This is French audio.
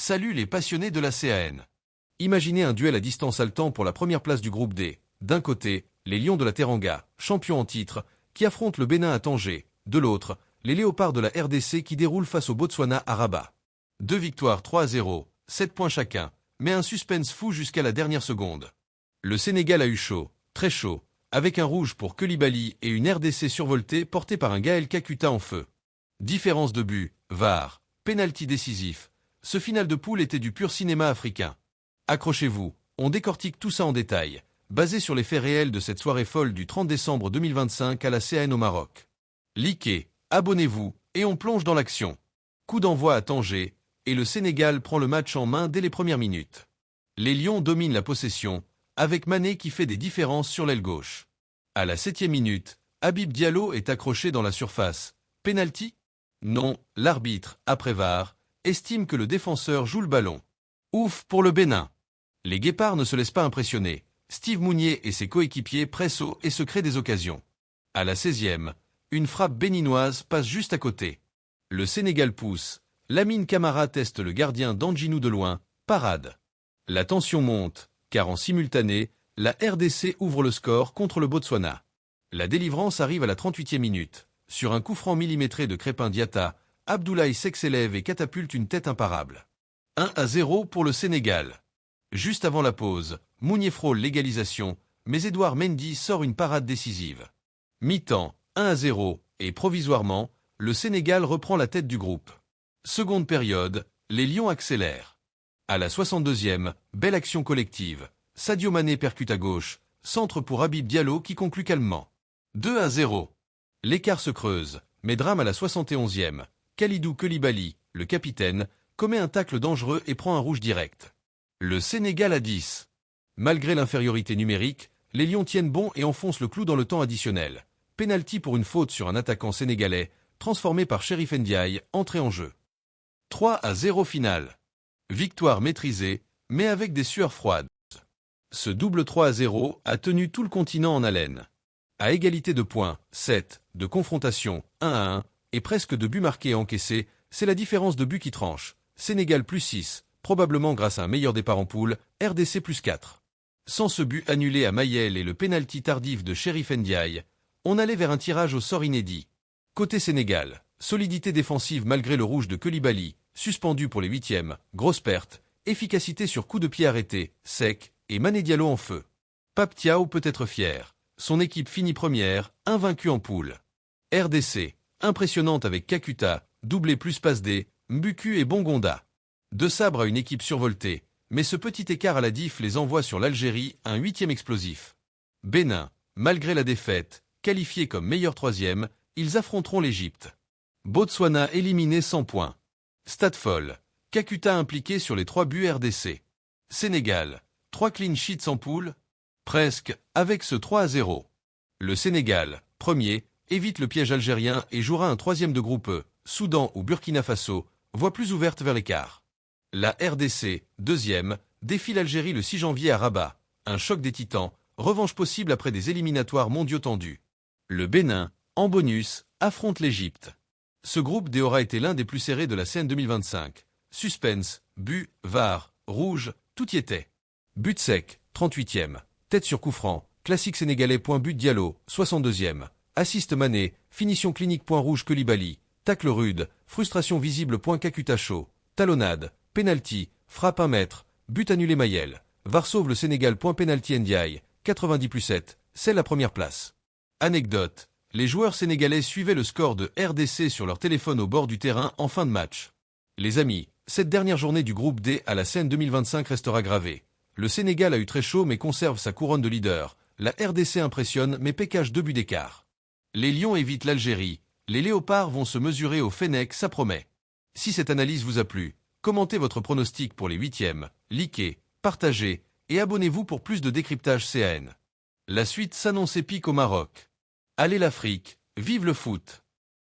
Salut les passionnés de la CAN. Imaginez un duel à distance haletant pour la première place du groupe D. D'un côté, les Lions de la Teranga, champions en titre, qui affrontent le Bénin à Tanger. De l'autre, les Léopards de la RDC qui déroulent face au Botswana à Rabat. 2 victoires 3-0, 7 points chacun, mais un suspense fou jusqu'à la dernière seconde. Le Sénégal a eu chaud, très chaud, avec un rouge pour Coulibaly et une RDC survoltée portée par un Gaël Kakuta en feu. Différence de but, VAR, pénalty décisif. Ce final de poule était du pur cinéma africain. Accrochez-vous, on décortique tout ça en détail, basé sur les faits réels de cette soirée folle du 30 décembre 2025 à la CAN au Maroc. Likez, abonnez-vous, et on plonge dans l'action. Coup d'envoi à Tanger, et le Sénégal prend le match en main dès les premières minutes. Les Lions dominent la possession, avec Mané qui fait des différences sur l'aile gauche. À la 7e minute, Habib Diallo est accroché dans la surface. Penalty ? Non, l'arbitre, après VAR, estime que le défenseur joue le ballon. Ouf pour le Bénin. Les Guépards ne se laissent pas impressionner. Steve Mounier et ses coéquipiers pressent haut et se créent des occasions. À la 16e, une frappe béninoise passe juste à côté. Le Sénégal pousse. Lamine Camara teste le gardien d'Anjinou de loin. Parade. La tension monte, car en simultané, la RDC ouvre le score contre le Botswana. La délivrance arrive à la 38e minute. Sur un coup franc millimétré de Crépin Diatta, Abdoulaye Seck s'élève et catapulte une tête imparable. 1-0 pour le Sénégal. Juste avant la pause, Mounier frôle l'égalisation, mais Edouard Mendy sort une parade décisive. Mi-temps, 1-0, et provisoirement, le Sénégal reprend la tête du groupe. Seconde période, les Lions accélèrent. À la 62e, belle action collective. Sadio Mané percute à gauche, centre pour Habib Diallo qui conclut calmement. 2-0. L'écart se creuse, mais drame à la 71e. Kalidou Coulibaly, le capitaine, commet un tacle dangereux et prend un rouge direct. Le Sénégal à 10. Malgré l'infériorité numérique, les Lions tiennent bon et enfoncent le clou dans le temps additionnel. Pénalty pour une faute sur un attaquant sénégalais, transformé par Chérif Ndiaye, entré en jeu. 3-0 finale. Victoire maîtrisée, mais avec des sueurs froides. Ce double 3-0 a tenu tout le continent en haleine. À égalité de points, 7, de confrontation, 1-1, et presque de buts marqués et encaissés, c'est la différence de buts qui tranche. Sénégal plus 6, probablement grâce à un meilleur départ en poule, RDC plus 4. Sans ce but annulé à Mayel et le pénalty tardif de Chérif Ndiaye, on allait vers un tirage au sort inédit. Côté Sénégal, solidité défensive malgré le rouge de Coulibaly, suspendu pour les 8e, grosse perte, efficacité sur coup de pied arrêté, sec, et Mané Diallo en feu. Pape Thiaw peut être fier. Son équipe finit première, invaincue en poule. RDC, impressionnante avec Kakuta, doublé plus passe D, Mbuku et Bongonda. 2 sabres à une équipe survoltée, mais ce petit écart à la diff les envoie sur l'Algérie, un 8e explosif. Bénin, malgré la défaite, qualifié comme meilleur 3e, ils affronteront l'Égypte. Botswana éliminé 100 points. Stade folle, Kakuta impliqué sur les 3 buts RDC. Sénégal, 3 clean sheets en poule. Presque, avec ce 3-0. Le Sénégal, premier, évite le piège algérien et jouera un 3e de groupe E, Soudan ou Burkina Faso, voie plus ouverte vers l'écart. La RDC, 2e, défie l'Algérie le 6 janvier à Rabat. Un choc des titans, revanche possible après des éliminatoires mondiaux tendus. Le Bénin, en bonus, affronte l'Égypte. Ce groupe D aura été l'un des plus serrés de la CAN 2025. Suspense, but, VAR, rouge, tout y était. But sec, 38e. Tête sur coup franc, classique sénégalais. But Diallo, 62e. Assiste Mané, finition clinique. Rouge Coulibaly, tacle rude, frustration visible. Kakuta chaud, talonnade, penalty, frappe 1 mètre, but annulé Mayel. VAR sauve le Sénégal. Penalty Ndiaye, 90+7, c'est la première place. Anecdote, les joueurs sénégalais suivaient le score de RDC sur leur téléphone au bord du terrain en fin de match. Les amis, cette dernière journée du groupe D à la CAN 2025 restera gravée. Le Sénégal a eu très chaud mais conserve sa couronne de leader. La RDC impressionne mais pécage 2 buts d'écart. Les Lions évitent l'Algérie. Les Léopards vont se mesurer au Fennec, ça promet. Si cette analyse vous a plu, commentez votre pronostic pour les 8e, likez, partagez et abonnez-vous pour plus de décryptage CAN. La suite s'annonce épique au Maroc. Allez l'Afrique, vive le foot!